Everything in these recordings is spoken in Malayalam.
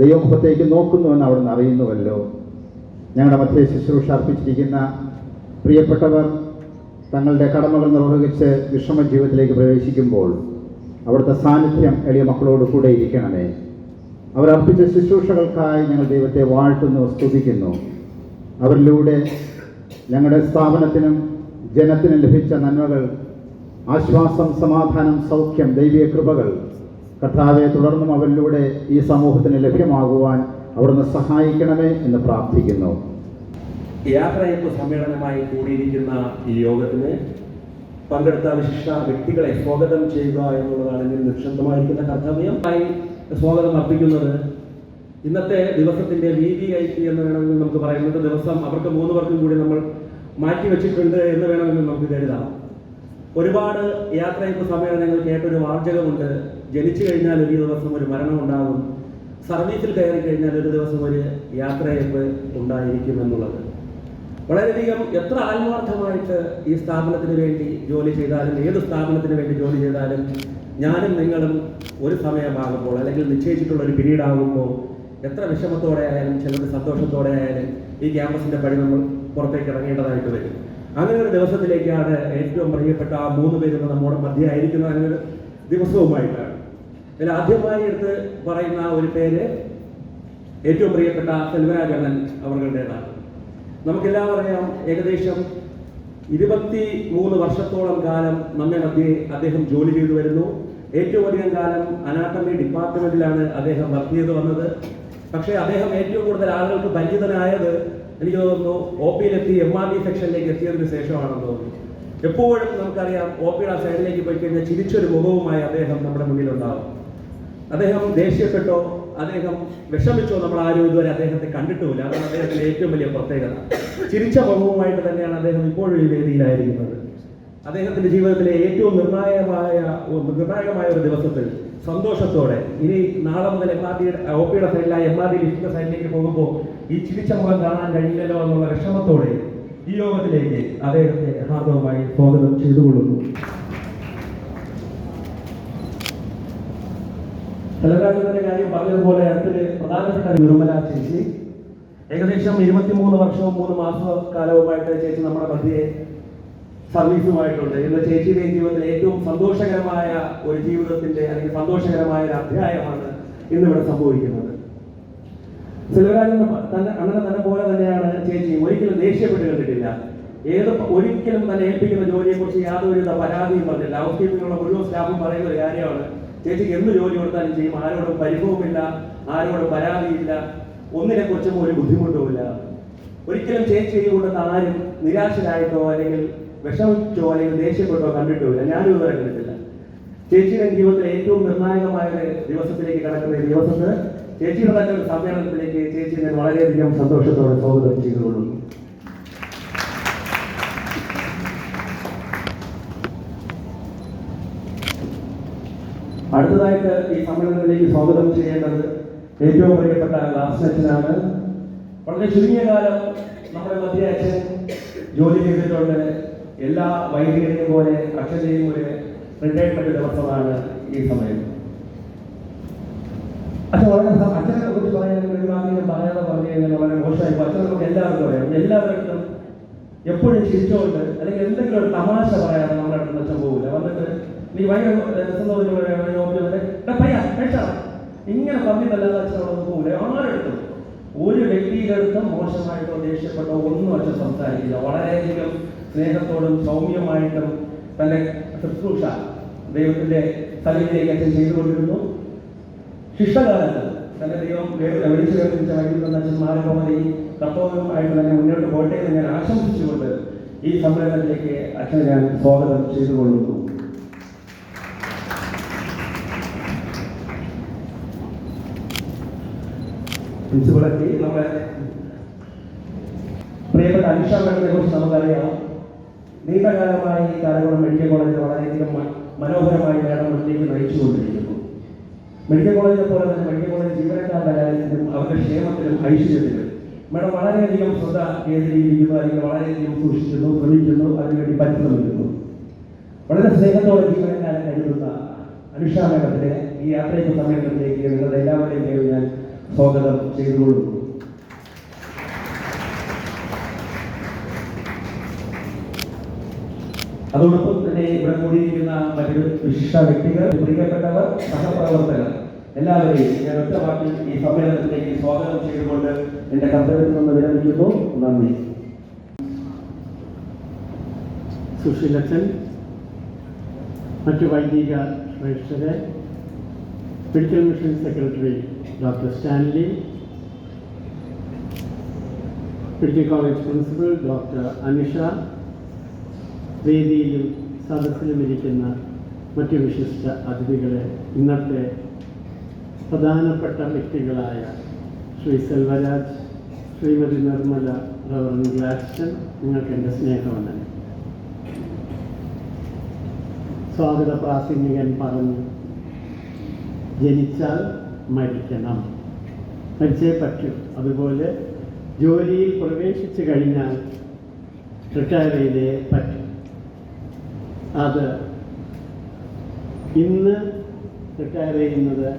ദൈവമുഖത്തേക്ക് നോക്കുന്നുവെന്ന് അവിടുന്ന് അറിയുന്നുവല്ലോ. ഞങ്ങളുടെ മധ്യേ ശുശ്രൂഷ അർപ്പിച്ചിരിക്കുന്ന പ്രിയപ്പെട്ടവർ തങ്ങളുടെ കടമകൾ നിർവഹിച്ച് വിശ്രമ ജീവിതത്തിലേക്ക് പ്രവേശിക്കുമ്പോൾ അവിടുത്തെ സാന്നിധ്യം എളിയ മക്കളോട് കൂടെ ഇരിക്കണമേ. അവരർപ്പിച്ച ശുശ്രൂഷകൾക്കായി ഞങ്ങൾ ദൈവത്തെ വാഴ്ത്തുന്നു, സ്തുതിക്കുന്നു. അവരിലൂടെ ഞങ്ങളുടെ സ്ഥാപനത്തിനും ജനത്തിനും ലഭിച്ച നന്മകൾ, ആശ്വാസം, സമാധാനം, സൗഖ്യം, ദൈവിക കൃപകൾ കർത്താവെ തുടർന്നും അവരിലൂടെ ഈ സമൂഹത്തിന് ലഭ്യമാകുവാൻ അവിടുന്ന് സഹായിക്കണമേ എന്ന് പ്രാർത്ഥിക്കുന്നു. യാത്രയപ്പ് സമ്മേളനമായി കൂടിയിരിക്കുന്ന ഈ യോഗത്തിന് പങ്കെടുത്ത വിശിഷ്ട വ്യക്തികളെ സ്വാഗതം ചെയ്യുക എന്നുള്ളതാണ് ഇതിൽ നിക്ഷിപ്തമായിരിക്കുന്ന കർത്തവ്യം. സ്വാഗതം അർപ്പിക്കുന്നത് ഇന്നത്തെ ദിവസത്തിന്റെ VIP എന്ന് വേണമെങ്കിൽ നമുക്ക് പറയാം. ഇന്നത്തെ ദിവസം അവർക്ക് 3 പേർക്കും കൂടി നമ്മൾ മാറ്റിവെച്ചിട്ടുണ്ട് എന്ന് വേണമെങ്കിൽ നമുക്ക് കരുതാം. ഒരുപാട് യാത്രയപ്പ് സമ്മേളനങ്ങൾ കേട്ടൊരു വാചകമുണ്ട്: ജനിച്ചു കഴിഞ്ഞാൽ ഒരു ദിവസം ഒരു മരണം ഉണ്ടാകും, സർവീസിൽ കയറി കഴിഞ്ഞാൽ ഒരു ദിവസം ഒരു യാത്രയപ്പ് ഉണ്ടായിരിക്കും എന്നുള്ളത്. വളരെയധികം എത്ര ആത്മാർത്ഥമായിട്ട് ഈ സ്ഥാപനത്തിന് വേണ്ടി ജോലി ചെയ്താലും, ഏത് സ്ഥാപനത്തിന് വേണ്ടി ജോലി ചെയ്താലും, ഞാനും നിങ്ങളും ഒരു സമയമാകുമ്പോൾ അല്ലെങ്കിൽ നിശ്ചയിച്ചിട്ടുള്ള ഒരു പീരീഡ് ആകുമ്പോൾ എത്ര വിഷമത്തോടെ ആയാലും ചിലത് സന്തോഷത്തോടെ ആയാലും ഈ ക്യാമ്പസിന്റെ പടി നമ്മൾ പുറത്തേക്ക് ഇറങ്ങേണ്ടതായിട്ട് വരും. അങ്ങനെ ഒരു ദിവസത്തിലേക്കാണ് ഏറ്റവും പ്രിയപ്പെട്ട ആ 3 പേരും നമ്മുടെ മധ്യ ആയിരിക്കുന്ന അങ്ങനെ ഒരു ദിവസവുമായിട്ടാണ്. ഇതിൽ ആദ്യമായി എടുത്ത് പറയുന്ന ഒരു പേര് ഏറ്റവും പ്രിയപ്പെട്ട സെൽവരാജ് അണ്ണൻ അവരുടേതാണ്. നമുക്കെല്ലാം അറിയാം, ഏകദേശം 23 വർഷത്തോളം കാലം നമ്മെ മധ്യേ അദ്ദേഹം ജോലി ചെയ്തു വരുന്നു. ഏറ്റവും അധികം കാലം അനാട്ടമി ഡിപ്പാർട്ട്മെന്റിലാണ് അദ്ദേഹം വർക്ക് ചെയ്ത് വന്നത്. പക്ഷേ അദ്ദേഹം ഏറ്റവും കൂടുതൽ ആളുകൾക്ക് പരിചിതനായത് എനിക്ക് തോന്നുന്നു OP-യിലെത്തി MRD സെക്ഷനിലേക്ക് എത്തിയതിനു ശേഷമാണെന്ന് തോന്നുന്നു. എപ്പോഴും നമുക്കറിയാം OP-യുടെ സൈഡിലേക്ക് പോയി കഴിഞ്ഞാൽ ചിരിച്ചൊരു മുഖവുമായി അദ്ദേഹം നമ്മുടെ മുന്നിലുണ്ടാവും. അദ്ദേഹം ദേഷ്യപ്പെട്ടോ അദ്ദേഹം വിഷമിച്ചോ നമ്മൾ ആരും ഇതുവരെ അദ്ദേഹത്തെ കണ്ടിട്ടുമില്ല. അതാണ് അദ്ദേഹത്തിന്റെ ഏറ്റവും വലിയ പ്രത്യേകത. ചിരിച്ച മുഖവുമായിട്ട് തന്നെയാണ് അദ്ദേഹം ഇപ്പോഴും ഈ വേദിയിലായിരിക്കുന്നത്. അദ്ദേഹത്തിന്റെ ജീവിതത്തിലെ ഏറ്റവും നിർണായകമായ ഒരു ദിവസത്തിൽ സന്തോഷത്തോടെ ഇനി നാളെ മുതൽ OP-യുടെ സൈഡിലായി MRD ലിസ്റ്റിന്റെ സൈഡിലേക്ക് പോകുമ്പോൾ ഈ ചിരിച്ച മുഖം കാണാൻ കഴിയില്ലല്ലോ എന്നുള്ള വിഷമത്തോടെ ഈ യോഗത്തിലേക്ക് അദ്ദേഹത്തെ ഹാർദവമായി സ്വാഗതം ചെയ്തുകൊള്ളുന്നു. സെൽവരാജന്റെ കാര്യം പറഞ്ഞതുപോലെ അടുത്തൊരു പ്രധാനപ്പെട്ട നിർമ്മല ചേച്ചി ഏകദേശം 23 വർഷവും 3 മാസക്കാലവുമായിട്ട് ചേച്ചി നമ്മുടെ മധ്യേ സർവീസുമായിട്ടുണ്ട്. ഇന്ന് ചേച്ചിയുടെ ജീവിതത്തിലെ ഏറ്റവും സന്തോഷകരമായ ഒരു ജീവിതത്തിന്റെ അല്ലെങ്കിൽ സന്തോഷകരമായ ഒരു അധ്യായമാണ് ഇന്നിവിടെ സംഭവിക്കുന്നത്. സെൽവരാജൻ അങ്ങനെ തന്നെ പോലെ തന്നെയാണ് ചേച്ചി. ഒരിക്കലും ദേഷ്യപ്പെട്ട് കണ്ടിട്ടില്ല. ഒരിക്കലും തന്നെ ഏൽപ്പിക്കുന്ന ജോലിയെ കുറിച്ച് യാതൊരുവിധ പരാതിയും പറഞ്ഞില്ല. ഹൗസ് കീപ്പിങ്ങിലുള്ള മുഴുവൻ സ്റ്റാഫും പറയുന്ന ഒരു കാര്യമാണ്, ചേച്ചിക്ക് എന്ത് ജോലി കൊടുത്താലും ചെയ്യും, ആരോടും പരിഭവമില്ല, ആരോടും പരാതിയില്ല, ഒന്നിനെ കുറിച്ചും ഒരു ബുദ്ധിമുട്ടുമില്ല. ഒരിക്കലും ചേച്ചി കൊണ്ടെന്ന് ആരും നിരാശരായിട്ടോ അല്ലെങ്കിൽ വിഷമിച്ചോ അല്ലെങ്കിൽ ദേഷ്യപ്പെട്ടോ കണ്ടിട്ടുമില്ല. ഞാനും ഇതുവരെ കണ്ടിട്ടില്ല. ചേച്ചിയുടെ ജീവിതത്തിലെ ഏറ്റവും നിർണായകമായ ഒരു ദിവസത്തിലേക്ക് കടക്കുന്ന ഈ ദിവസത്തിന് ചേച്ചിയുടെ തന്നെ ഒരു സമ്മേളനത്തിലേക്ക് ചേച്ചി ഞാൻ വളരെയധികം സന്തോഷത്തോടെ സ്വാഗതം ചെയ്തുകൊള്ളുന്നു. അടുത്തതായിട്ട് ഈ സമ്മേളനത്തിലേക്ക് സ്വാഗതം ചെയ്യേണ്ടത് ഏറ്റവും പ്രിയപ്പെട്ട ക്ലാസ്മേറ്റ്സിനാണ്. വളരെ ചുരുങ്ങിയ കാലം നമ്മുടെ മധ്യ അച്ഛൻ ജോലി ചെയ്തിട്ടുണ്ട്. എല്ലാ വൈദികരെയും പോലെ അച്ഛൻ്റെയും ഒരു റിട്ടയർമെന്റ് ദിവസമാണ് ഈ സമയം. അച്ഛനെ കുറിച്ച് പറയാതെ പറഞ്ഞു കഴിഞ്ഞാൽ വളരെ മോശമായി. അച്ഛനെ നമുക്ക് എല്ലാവർക്കും അറിയാം. എല്ലാവർക്കും എപ്പോഴും ചിരിച്ചുകൊണ്ട് അല്ലെങ്കിൽ എന്തെങ്കിലും ഒരു തമാശ പറയാതെ നമ്മുടെ അടുത്ത് അച്ഛൻ പോകില്ല. വന്നിട്ട് നീ ഭയങ്കര രസം ഇങ്ങനെ പറഞ്ഞിട്ടല്ലാതെ അച്ഛനോടൊന്നും പോകില്ല. ആരെടുത്തും ഒരു വ്യക്തിയുടെ അടുത്തും മോശമായിട്ടോ ദേഷ്യപ്പെട്ടോ ഒന്നും അച്ഛൻ സംസാരിക്കില്ല. വളരെയധികം സ്നേഹത്തോടും സൗമ്യമായിട്ടും തന്റെ ശുശ്രൂഷ ദൈവത്തിന്റെ സന്നിധിയിലേക്ക് അച്ഛൻ ചെയ്തുകൊണ്ടിരുന്നു. ശിഷ്ടകാലത്ത് തന്റെ ദൈവം വിളിച്ചു കേൾപ്പിച്ച വഴിയിൽ നിന്ന് അച്ഛൻ മാറിപ്പോകുന്ന ഈ കർത്തവ്യമായിട്ട് തന്നെ മുന്നോട്ട് പോട്ടെ എന്ന് ഞാൻ ആശംസിച്ചുകൊണ്ട് ഈ സമ്മേളനത്തിലേക്ക് അച്ഛനെ ഞാൻ സ്വാഗതം ചെയ്തുകൊള്ളുന്നു. പ്രിൻസിപ്പളെത്തി നമ്മുടെ പ്രിയപ്പെട്ട അനിഷ മേഡത്തെ കുറിച്ച് നമുക്കറിയാം. നീണ്ടകാലമായി കാരക്കുളം മെഡിക്കൽ കോളേജിൽ വളരെയധികം മനോഹരമായി മേഡം മുന്നിലേക്ക് നയിച്ചുകൊണ്ടിരിക്കുന്നു. മെഡിക്കൽ കോളേജിനെ പോലെ തന്നെ മെഡിക്കൽ കോളേജ് ജീവനക്കാരുടെ കാര്യത്തിലും അവരുടെ ക്ഷേമത്തിലും ഐശ്വര്യത്തിലും മേഡം വളരെയധികം ശ്രദ്ധ കേന്ദ്രീകരിക്കുന്നു, അല്ലെങ്കിൽ വളരെയധികം സൂക്ഷിക്കുന്നു, ശ്രമിക്കുന്നു, അതിനുവേണ്ടി പരിശ്രമിക്കുന്നു. വളരെ സ്നേഹത്തോടെ ജീവനക്കാരെ കരുതുന്ന അനുഷ മേഡത്തിനെ ഈ യാത്രയ്ക്ക് സമ്മേളനത്തിലേക്ക് നിങ്ങളുടെ എല്ലാവരുടെയും പേരിൽ ഞാൻ സ്വാഗതം ചെയ്തുകൊള്ളുന്നു. അതോടൊപ്പം തന്നെ ഇവിടെ കൂടിയിരിക്കുന്ന മറ്റൊരു വിശിഷ്ട വ്യക്തികൾ, പ്രിയപ്പെട്ടവർ, സഹപ്രവർത്തകർ എല്ലാവരെയും ഞാൻ ഒറ്റ വാക്കിൽ ഈ സമ്മേളനത്തിലേക്ക് സ്വാഗതം ചെയ്തുകൊണ്ട് എന്റെ കർത്തവ്യത്തിൽ നിന്ന് വിരമിക്കുന്നു. നന്ദി. സുശീലച്ചൻ, മറ്റു വൈദിക ശ്രേഷ്ഠരെ, medical mission secretary doctor Stanley, medical college principal doctor Anisha, വേദിയിലും സദസ്സിലും ഇരിക്കുന്ന മറ്റു വിശിഷ്ട അതിഥികളെ, ഇന്നത്തെ പ്രധാനപ്പെട്ട വ്യക്തികളായ ശ്രീ സെൽവരാജ്, ശ്രീമതി നിർമ്മല, റവറൻഡ് ഗ്ലാഡ്സ്റ്റൺ, നിങ്ങൾക്ക് എൻ്റെ സ്നേഹവന്ദനം. സ്വാഗത പ്രാസംഗികൻ പറഞ്ഞു, ജനിച്ചാൽ മരിക്കണം, മരിച്ചേ പറ്റൂ. അതുപോലെ ജോലിയിൽ പ്രവേശിച്ചു കഴിഞ്ഞാൽ റിട്ടയർ ചെയ്തേ പറ്റും. അത് ഇന്ന് റിട്ടയർ ചെയ്യുന്നത്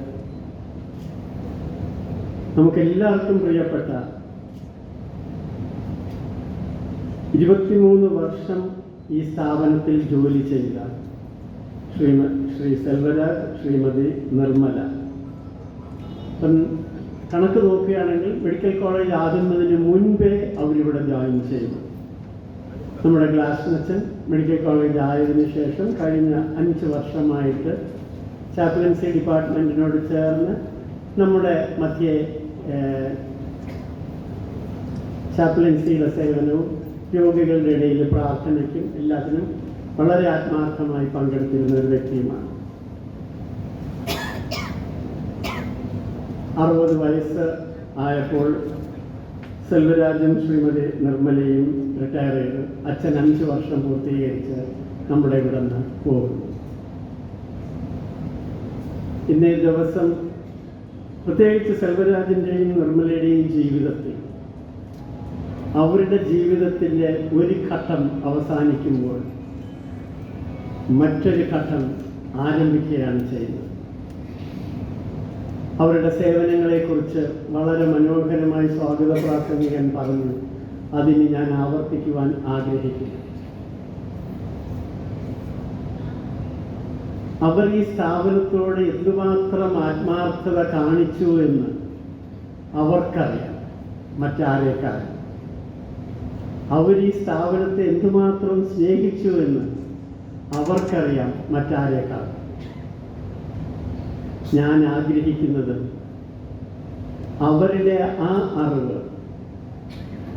നമുക്കെല്ലാവർക്കും പ്രിയപ്പെട്ട 23 വർഷം ഈ സ്ഥാപനത്തിൽ ജോലി ചെയ്ത ശ്രീ സെൽവരാജ്, ശ്രീമതി നിർമ്മല. അപ്പം കണക്ക് നോക്കുകയാണെങ്കിൽ മെഡിക്കൽ കോളേജ് ആകുന്നതിന് മുൻപേ അവരിവിടെ ജോയിൻ ചെയ്തു. നമ്മുടെ ഗ്ലാഡ്സ്റ്റൺ മെഡിക്കൽ കോളേജ് ആയതിനു ശേഷം കഴിഞ്ഞ 5 വർഷമായിട്ട് ചാപ്ലൻസി ഡിപ്പാർട്ട്മെൻറ്റിനോട് ചേർന്ന് നമ്മുടെ മധ്യേ ചാപ്ലൻസിയുടെ സേവനവും രോഗികളുടെ ഇടയിൽ പ്രാർത്ഥനയ്ക്കും എല്ലാത്തിനും വളരെ ആത്മാർത്ഥമായി പങ്കെടുത്തിരുന്ന ഒരു വ്യക്തിയുമാണ്. 60 വയസ്സ് ആയപ്പോൾ സെൽവരാജും ശ്രീമതി നിർമ്മലയും റിട്ടയർ ചെയ്ത് അച്ഛൻ 5 വർഷം പൂർത്തീകരിച്ച് നമ്മുടെ ഇവിടെ നിന്ന് പോകുന്നു. ഇന്നേ ദിവസം പ്രത്യേകിച്ച് സെൽവരാജിൻ്റെയും നിർമ്മലയുടെയും ജീവിതത്തിൽ, അവരുടെ ജീവിതത്തിൻ്റെ ഒരു ഘട്ടം അവസാനിക്കുമ്പോൾ മറ്റൊരു ഘട്ടം ആരംഭിക്കുകയാണ് ചെയ്യുന്നത്. അവരുടെ സേവനങ്ങളെക്കുറിച്ച് വളരെ മനോഹരമായി സ്വാഗത പ്രാസംഗികൻ പറഞ്ഞു. അതിന് ഞാൻ ആവർത്തിക്കുവാൻ ആഗ്രഹിക്കുന്നു. അവർ ഈ സ്ഥാപനത്തോട് എന്തുമാത്രം ആത്മാർത്ഥത കാണിച്ചു എന്ന് അവർക്കറിയാം, മറ്റാരേക്കാളും. അവർ ഈ സ്ഥാപനത്തെ എന്തുമാത്രം സ്നേഹിച്ചു എന്ന് അവർക്കറിയാം, മറ്റാരേക്കാളും. ഞാൻ ആഗ്രഹിക്കുന്നത് അവരുടെ ആ അറിവ്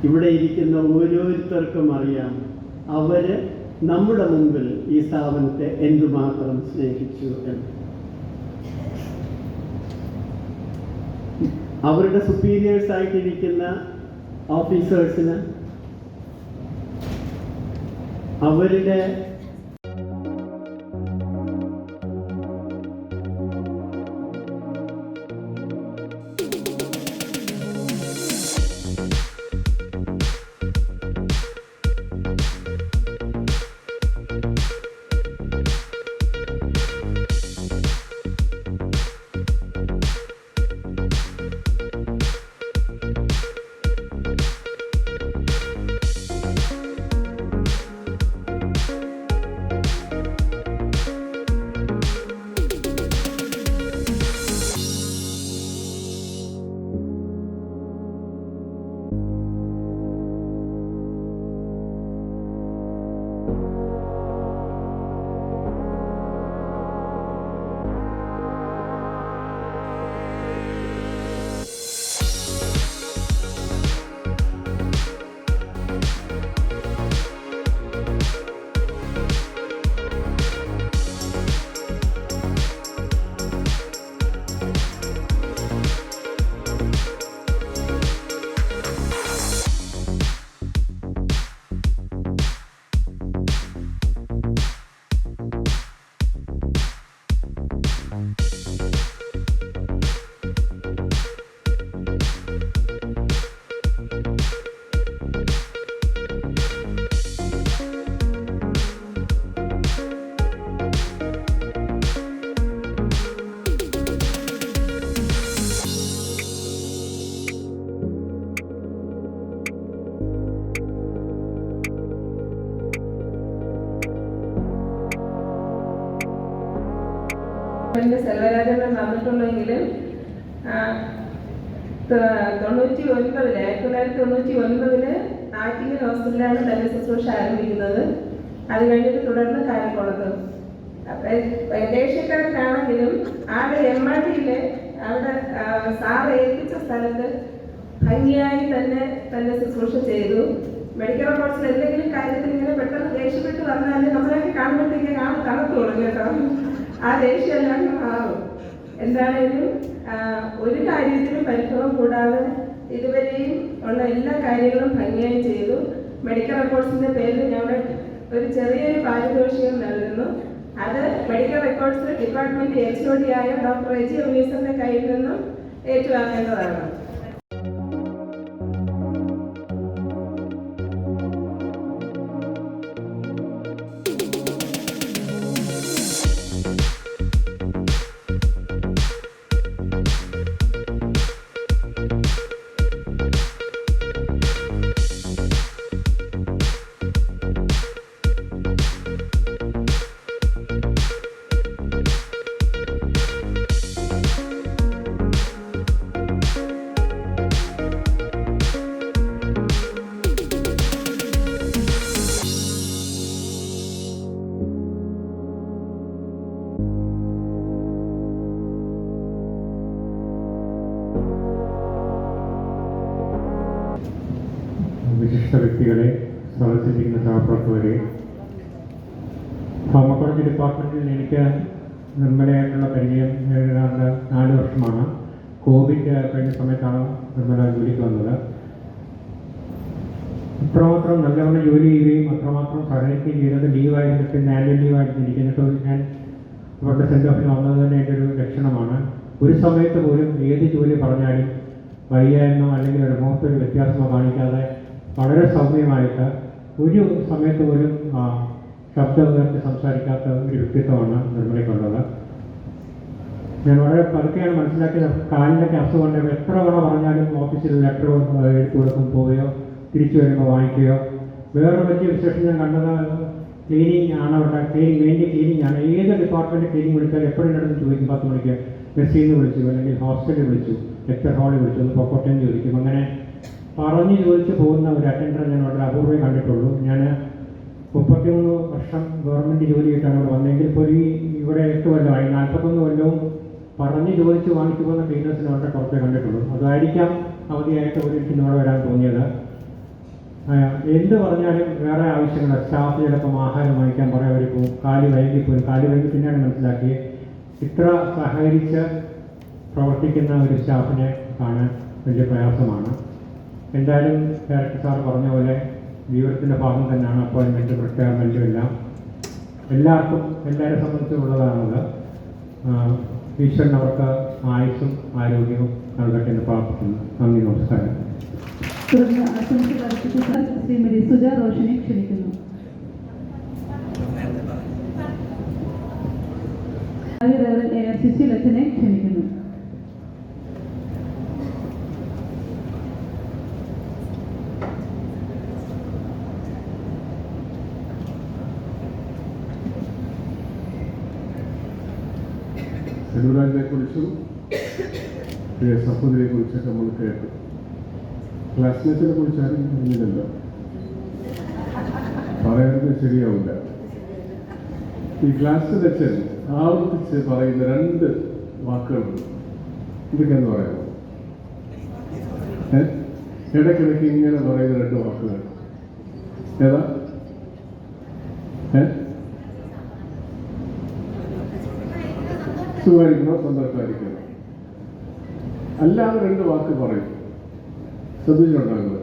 ഇവിടെ ഇരിക്കുന്ന ഓരോരുത്തർക്കും അറിയാം. അവര് നമ്മുടെ മുമ്പിൽ ഈ സ്ഥാപനത്തെ എന്തുമാത്രം സ്നേഹിച്ചു എന്ന്. അവരുടെ സുപ്പീരിയേഴ്സ് ആയിട്ടിരിക്കുന്ന ഓഫീസേഴ്സിന് അവരുടെ ഹസ്ബൻഡ് സെൽവരാജനെ തന്നിട്ടുള്ളെങ്കിലും 1999 ആറ്റിങ്ങൽ ഹോസ്പിറ്റലിലാണ് തന്നെ ശുശ്രൂഷ ആരംഭിക്കുന്നത്. അത് കഴിഞ്ഞിട്ട് തുടർന്ന് കാരക്കുളത്ത്. ദേശക്കാരനാണെങ്കിലും ആടെ MRD അവിടെ സാറ് ഏൽപ്പിച്ച സ്ഥലത്ത് ഭംഗിയായി തന്നെ ശുശ്രൂഷ ചെയ്തു. മെഡിക്കൽ റിപ്പോർട്ട്സിൽ എന്തെങ്കിലും കാര്യത്തിൽ ഇങ്ങനെ പെട്ടെന്ന് ദേഷ്യപ്പെട്ട് വന്നാൽ നമ്മളൊക്കെ കാണുമ്പോഴത്തേക്ക് തണുത്തോളും കേട്ടോ. ആ ദേഷ്യമെല്ലാം മാറും. എന്താണേലും ഒരു കാര്യത്തിലും പരിഭവം കൂടാതെ ഇതുവരെയും ഉള്ള എല്ലാ കാര്യങ്ങളും ഭംഗിയായി ചെയ്തു. മെഡിക്കൽ റെക്കോർഡ്സിന്റെ പേരിൽ ഞങ്ങൾ ഒരു ചെറിയൊരു പാരിതോഷികം നൽകുന്നു. അത് മെഡിക്കൽ റെക്കോർഡ്സ് ഡിപ്പാർട്ട്മെന്റ് HOD ആയ ഡോക്ടർ എജി ഒമീസന്റെ കയ്യിൽ നിന്നും ഏറ്റുവാങ്ങേണ്ടതാണ്. വിശിഷ്ട വ്യക്തികളെ, സദസ്സിലിരിക്കുന്ന സഹപ്രവർത്തകരെ, ഫാർമക്കോളജി ഡിപ്പാർട്ട്മെൻറ്റിൽ എനിക്ക് നിർമ്മലയായിട്ടുള്ള പരിചയം ഏതാണ്ട് 4 വർഷമാണ്. കോവിഡ് കഴിഞ്ഞ സമയത്താണ് നിർമ്മല ജോലിക്ക് വന്നത്. അത്രമാത്രം നല്ലവണ്ണം ജോലി ചെയ്യുകയും അത്രമാത്രം സഹായിക്കുകയും ചെയ്യുന്നത് ലീവായിട്ട് ആനുവൽ ലീവായിട്ട് ഇരിക്കുന്നിട്ട് ഞാൻ ഇവരുടെ സെൻഡ് ഓഫിൽ വന്നത് തന്നെ എൻ്റെ ഒരു ലക്ഷണമാണ്. ഒരു സമയത്ത് പോലും ഏത് ജോലി പറഞ്ഞാലും വയ്യായെന്നോ അല്ലെങ്കിൽ ഒരു മുഖത്തൊരു വ്യത്യാസമോ കാണിക്കാതെ വളരെ സൗമ്യമായിട്ട് ഒരു സമയത്ത് പോലും ശബ്ദം ഉയർത്തി സംസാരിക്കാത്ത ഒരു വ്യക്തിത്വമാണ് നിർമ്മലയ്ക്കുള്ളത്. ഞാൻ വളരെ പതുക്കെയാണ് മനസ്സിലാക്കിയത്. കാലിൻ്റെയൊക്കെ അസുഖമുണ്ട്. എത്ര തവണ പറഞ്ഞാലും ഓഫീസിൽ ലെറ്റർ എഴുതി കൊടുക്കും, പോവുകയോ തിരിച്ചു വരുമ്പോൾ വാങ്ങിക്കുകയോ. വേറൊരു വലിയ വിശേഷം ഞാൻ കണ്ടത് ക്ലീനിങ് ആണ്. അവരുടെ ക്ലീനിങ് ആണ്. ഏത് ഡിപ്പാർട്ട്മെൻറ്റ് ക്ലീനിങ് വിളിച്ചാലും എപ്പോഴും എൻ്റെ അടുത്ത് ചോദിക്കും, 10 മണിക്ക് മെസ്സിന്ന് വിളിച്ചു, അല്ലെങ്കിൽ ഹോസ്റ്റലിൽ വിളിച്ചു, ലെക്ചർ ഹാളിൽ വിളിച്ചു, ഒന്ന് പൊക്കോട്ടേന്ന് ചോദിക്കും. അങ്ങനെ പറഞ്ഞ് ചോദിച്ച് പോകുന്ന ഒരു അറ്റൻഡറെ ഞാൻ വളരെ അപൂർവമേ കണ്ടിട്ടുള്ളൂ. ഞാൻ 33 വർഷം ഗവൺമെൻറ് ജോലി ചെയ്തിട്ടാണ് ഇവിടെ വന്നെങ്കിൽ ഇപ്പോൾ ഇവിടെ 8 കൊല്ലമായി. 41 കൊല്ലവും പറഞ്ഞ് ചോദിച്ച് വാങ്ങിച്ചു പോകുന്ന ക്ലീനേഴ്സിനെ വളരെ കുറച്ചേ കണ്ടിട്ടുള്ളൂ. അതായിരിക്കാം അവധിയായിട്ട് എനിക്ക് ഇവിടെ വരാൻ തോന്നിയത്. എന്ത് പറഞ്ഞാലും വേറെ ആവശ്യങ്ങൾ, സ്റ്റാഫ് ചിലപ്പം ആഹാരം വാങ്ങിക്കാൻ പറയാൻ അവർ പോകും. കാല് വൈകി പിന്നെയാണ് മനസ്സിലാക്കി ഇത്ര സഹകരിച്ച് പ്രവർത്തിക്കുന്ന ഒരു സ്റ്റാഫിനെ കാണാൻ വലിയ പ്രയാസമാണ്. എന്തായാലും ഡയറക്ടർ സാർ പറഞ്ഞ പോലെ ജീവിതത്തിൻ്റെ ഭാഗം തന്നെയാണ് അപ്പോയിൻമെൻറ്റും റിട്ടയർമെൻറ്റും എല്ലാം. എല്ലാവരെ സംബന്ധിച്ചുള്ളതാണത്. ഈശ്വരൻ അവർക്ക് ആയുസ്സും ആരോഗ്യവും നൽകട്ടെ എന്ന് പ്രാർത്ഥിക്കുന്നു. നന്ദി, നമസ്കാരം. ശ്രീമതി സുജ റോഷനെ ക്ഷണിക്കുന്നു. ശിശുലച്ചനെ ക്ഷണിക്കുന്നു. സെൽവരാജിനെ കുറിച്ചും പ്രിയ സഹോദരിയെ കുറിച്ചൊക്കെ നമ്മൾ കേട്ടു. ക്ലാസ്മേറ്റ്സിനെ കുറിച്ച് ആരും പറഞ്ഞില്ലല്ലോ. പറയുന്നത് ശരിയാവില്ല. ഈ ക്ലാസ്സിൽ വെച്ച് ആവർത്തിച്ച് പറയുന്ന 2 വാക്കുകളുണ്ട്. ഇതൊക്കെയെന്ന് പറയാമോ? ഇടയ്ക്കിടയ്ക്ക് ഇങ്ങനെ പറയുന്ന 2 വാക്കുകൾ ഏതാ? സുഖമായിരിക്കണോ, സന്തോഷമായിരിക്കണോ? അല്ലാതെ 2 വാക്ക് പറയും. ശ്രദ്ധിച്ചിട്ടുണ്ടാകുന്നത്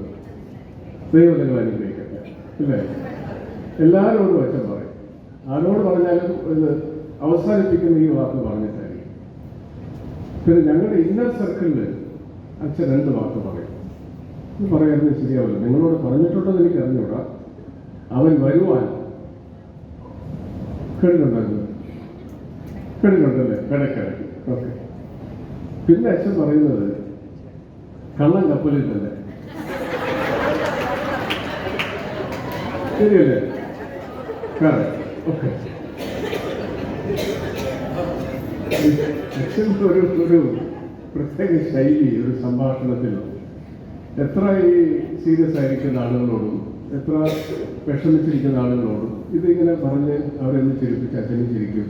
ദൈവം നിങ്ങൾ അനുഗ്രഹിക്കട്ടെ, ഇല്ലേ? എല്ലാവരോടും അച്ഛൻ പറയും. ആരോട് പറഞ്ഞാലും ഇത് അവസാനിപ്പിക്കുന്ന ഈ വാക്ക് പറഞ്ഞിട്ടായിരിക്കും. പിന്നെ ഞങ്ങളുടെ ഇന്നർ സർക്കിളിൽ അച്ഛൻ 2 വാക്ക് പറയും. ഇത് പറയാറുണ്ട് ശരിയാവില്ല. നിങ്ങളോട് പറഞ്ഞിട്ടുണ്ടെന്ന് എനിക്ക് അറിഞ്ഞൂടാ. അവൻ വരുവാൻ കേട്ടിട്ടുണ്ടല്ലേ? ഇടയ്ക്കിടയ്ക്ക്. ഓക്കെ. പിന്നെ അച്ഛൻ പറയുന്നത് കള്ളൻ കപ്പലിൽ തന്നെ. ശരിയല്ലേ? ഓക്കെ. അച്ഛൻ്റെ ഒരു പ്രത്യേക ശൈലി ഒരു സംഭാഷണത്തിൽ എത്ര ഈ സീരിയസ് ആയിരിക്കുന്ന ആളുകളോടും എത്ര വിഷമിച്ചിരിക്കുന്ന ആളുകളോടും ഇതിങ്ങനെ പറഞ്ഞ് അവരെന്ന് ചിരിപ്പിച്ച് അച്ഛനും ചിരിക്കും.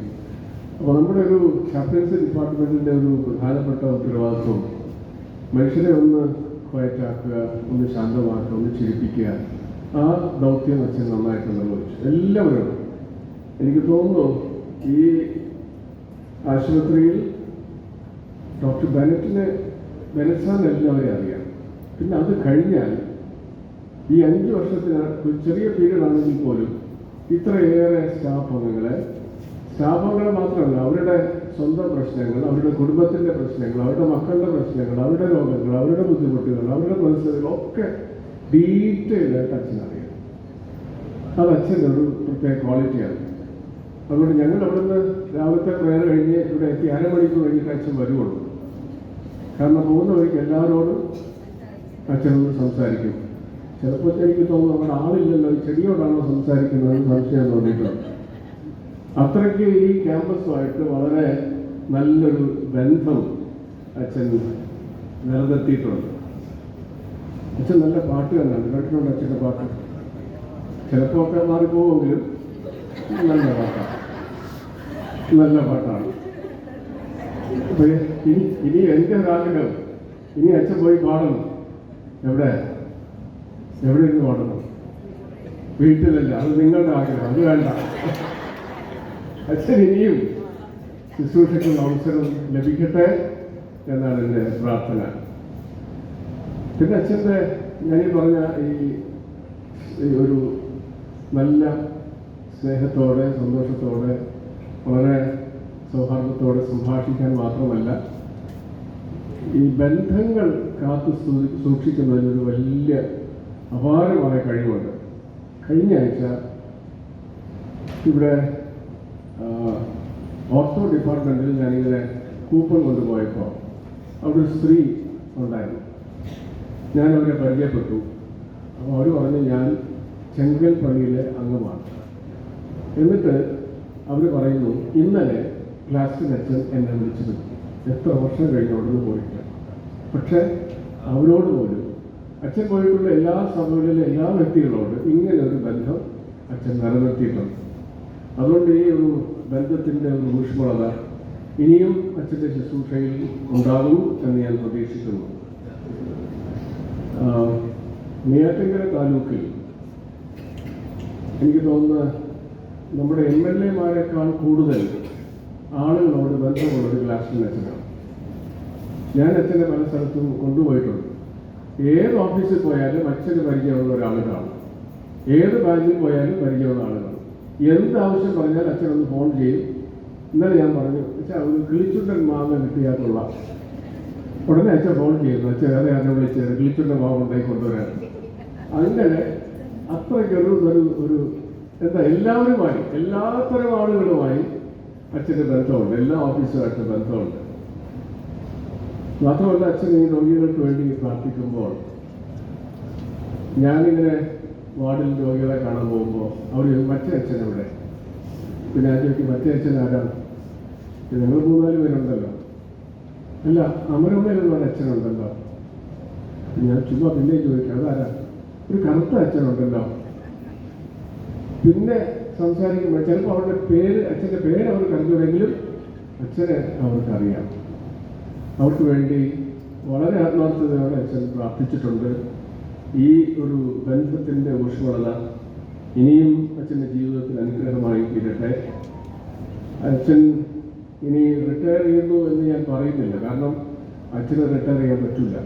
അപ്പോൾ നമ്മുടെ ഒരു ചാപ്റ്റൻസി ഡിപ്പാർട്ട്മെൻറ്റിൻ്റെ ഒരു പ്രധാനപ്പെട്ട ഉത്തരവാദിത്വം മനുഷ്യരെ ഒന്ന് ക്വയറ്റാക്കുക, ഒന്ന് ശാന്തമാക്കുക, ഒന്ന് ചിരിപ്പിക്കുക. ആ ദൗത്യം അച്ഛൻ നന്നായിട്ട് നിർവഹിച്ചു. എല്ലാവരും എനിക്ക് തോന്നുന്നു ഈ ആശുപത്രിയിൽ ഡോക്ടർ ബെനറ്റ് സാറിന് എല്ലാവരെയും അറിയാം. പിന്നെ അത് കഴിഞ്ഞാൽ ഈ 5 വർഷത്തിന് ഒരു ചെറിയ പീരീഡ് ആണെങ്കിൽ പോലും ഇത്രയേറെ സ്റ്റാഫ് അംഗങ്ങളെ മാത്രമല്ല, അവരുടെ സ്വന്തം പ്രശ്നങ്ങൾ, അവരുടെ കുടുംബത്തിൻ്റെ പ്രശ്നങ്ങൾ, അവരുടെ മക്കളുടെ പ്രശ്നങ്ങൾ, അവരുടെ രോഗങ്ങൾ, അവരുടെ ബുദ്ധിമുട്ടുകൾ, അവരുടെ പ്രതിസന്ധികളൊക്കെ ഡീറ്റെയിലായിട്ട് അച്ഛനറിയാം. അത് അച്ഛൻ്റെ ഒരു പ്രത്യേക ക്വാളിറ്റിയാണ്. അതുകൊണ്ട് ഞങ്ങൾ അവിടുന്ന് രാവിലത്തെ പ്രേയർ കഴിഞ്ഞ് ഇവിടെ എത്തി അരമണിക്കൂർ കഴിഞ്ഞിട്ട് അച്ഛൻ വരുവുള്ളൂ. കാരണം പോകുന്ന വഴിക്ക് എല്ലാവരോടും അച്ഛനോട് സംസാരിക്കും. ചിലപ്പോൾ എനിക്ക് തോന്നുന്നു അവിടെ ആളില്ലല്ലോ, ഈ ചെടിയോടാണോ സംസാരിക്കുന്നതെന്ന് സംശയം തോന്നിയിട്ടുണ്ട്. അത്രയ്ക്ക് ഈ ക്യാമ്പസുമായിട്ട് വളരെ നല്ലൊരു ബന്ധം അച്ഛൻ നിലനിർത്തിയിട്ടുണ്ട്. അച്ഛൻ നല്ല പാട്ട് തന്നെയാണ്. കേട്ടിട്ടുണ്ട് അച്ഛൻ്റെ പാട്ട്. ചിലപ്പോൾ ഒക്കെ മാറിപ്പോകുമെങ്കിലും നല്ല പാട്ടാണ്. അപ്പോൾ ഇനി എൻ്റെ ഒരാഗ്രഹം, ഇനി അച്ഛൻ പോയി പാടണം. എവിടെ ഇരുന്ന് പാടണം? വീട്ടിലല്ല, അത് നിങ്ങളുടെ ആഗ്രഹം, അത് വേണ്ട. അച്ഛൻ ഇനിയും ശുശ്രൂഷയ്ക്കുള്ള അവസരം ലഭിക്കട്ടെ എന്നാണ് എൻ്റെ പ്രാർത്ഥന. പിന്നെ അച്ഛൻ്റെ ഞാനീ പറഞ്ഞ ഈ ഒരു നല്ല സ്നേഹത്തോടെ, സന്തോഷത്തോടെ, വളരെ സൗഹാർദ്ദത്തോടെ സംഭാഷിക്കാൻ മാത്രമല്ല, ഈ ബന്ധങ്ങൾ കാത്തു സൂക്ഷിക്കുന്നതിനൊരു വലിയ അപാരമായ കഴിവുണ്ട്. കഴിഞ്ഞ ആഴ്ച ഇവിടെ ഓർത്തോ ഡിപ്പാർട്ട്മെൻറ്റിൽ ഞാനിങ്ങനെ കൂപ്പൺ കൊണ്ടുപോയപ്പോൾ അവിടെ ഒരു സ്ത്രീ ഉണ്ടായിരുന്നു. ഞാൻ അവരെ പരിചയപ്പെട്ടു. അപ്പോൾ അവർ പറഞ്ഞു ഞാൻ ചെങ്കൽ പള്ളിയിലെ അംഗമാണ്. എന്നിട്ട് അവർ പറയുന്നു ഇന്നലെ ക്ലാസ്സിൽ അച്ഛൻ എന്നെ വിളിച്ചിരുന്നു. എത്ര വർഷം കഴിഞ്ഞോണ്ടെന്ന് പോയിട്ട്, പക്ഷേ അവരോട് പോലും അച്ഛൻ പോയിട്ടുള്ള എല്ലാ സഭകളിലെ എല്ലാ വ്യക്തികളോട് ഇങ്ങനെ ഒരു ബന്ധം അച്ഛൻ നിലനിർത്തിയിട്ടുണ്ട്. അതുകൊണ്ട് ഈ ഒരു ബന്ധത്തിൻ്റെ ഒരു ഊഷ്മളത ഇനിയും അച്ഛൻ്റെ ശുശ്രൂഷയിൽ ഉണ്ടാകും എന്ന് ഞാൻ പ്രതീക്ഷിക്കുന്നു. നെയ്യാറ്റിൻകര താലൂക്കിൽ എനിക്ക് തോന്നുന്ന നമ്മുടെ MLA-മാരെക്കാൾ കൂടുതൽ ആളുകളോട് ബന്ധമുള്ളൊരു ക്ലാസ്സിൽ അച്ഛനാണ്. ഞാൻ അച്ഛനെ പല സ്ഥലത്തും കൊണ്ടുപോയിട്ടുണ്ട്. ഏത് ഓഫീസിൽ പോയാലും അച്ഛന് പരിചയമുള്ള ഒരാൾ കാണും. ഏത് ബാങ്കിൽ പോയാലും പരിചയമുള്ള ആൾ കാണും. എന്ത് ആവശ്യം പറഞ്ഞാൽ അച്ഛനൊന്ന് ഫോൺ ചെയ്യും. ഇന്നലെ ഞാൻ പറഞ്ഞു അച്ഛാ ഒരു കിളിച്ചുണ്ടൻ മാങ്ങ കിട്ടിയാത്തുള്ള ഉടനെ അച്ഛൻ ഫോൺ ചെയ്യുന്നു. അച്ഛൻ വേറെ ആരെ വിളിച്ചത് കിളിച്ചുണ്ടൻ മാവ് ഉണ്ടായി കൊണ്ടുവരാൻ. അങ്ങനെ അത്രയ്ക്കൊരു ഒരു എന്താ എല്ലാവരുമായി, എല്ലാത്തരം ആളുകളുമായി അച്ഛൻ്റെ ബന്ധമുണ്ട്. എല്ലാ ഓഫീസുമായിട്ട് ബന്ധമുണ്ട്. മാത്രമല്ല അച്ഛൻ ഈ രോഗികൾക്ക് വേണ്ടി പ്രാർത്ഥിക്കുമ്പോൾ ഞാനിങ്ങനെ വാർഡിൽ രോഗികളെ കാണാൻ പോകുമ്പോൾ അവർ മറ്റേ അച്ഛൻ എവിടെ? പിന്നെ ആ ചോദിക്കും മറ്റേ അച്ഛൻ ആരാണ്? നിങ്ങൾ 3-4 പേരുണ്ടല്ലോ. അല്ല അമരമ്മയിലുള്ള ഒരു അച്ഛനുണ്ടല്ലോ. ഞാൻ ചുമ്മാ പിന്നെ ചോദിക്കാം അതാരാ? ഒരു കറുത്ത അച്ഛനുണ്ടല്ലോ. പിന്നെ സംസാരിക്കുമ്പോൾ ചിലപ്പോൾ അവരുടെ പേര്, അച്ഛൻ്റെ പേര് അവർക്ക് അറിഞ്ഞുവെങ്കിലും അച്ഛനെ അവർക്കറിയാം. അവർക്ക് വേണ്ടി വളരെ ആത്മാർത്ഥതയോടെ അച്ഛൻ പ്രാർത്ഥിച്ചിട്ടുണ്ട്. ഈ ഒരു ബന്ധത്തിൻ്റെ ഊഷ്മളത ഇനിയും അച്ഛൻ്റെ ജീവിതത്തിൽ അനുഗ്രഹമായി തീരട്ടെ. അച്ഛൻ ഇനി റിട്ടയർ ചെയ്യുന്നു എന്ന് ഞാൻ പറയുന്നില്ല, കാരണം അച്ഛന് റിട്ടയർ ചെയ്യാൻ പറ്റില്ല.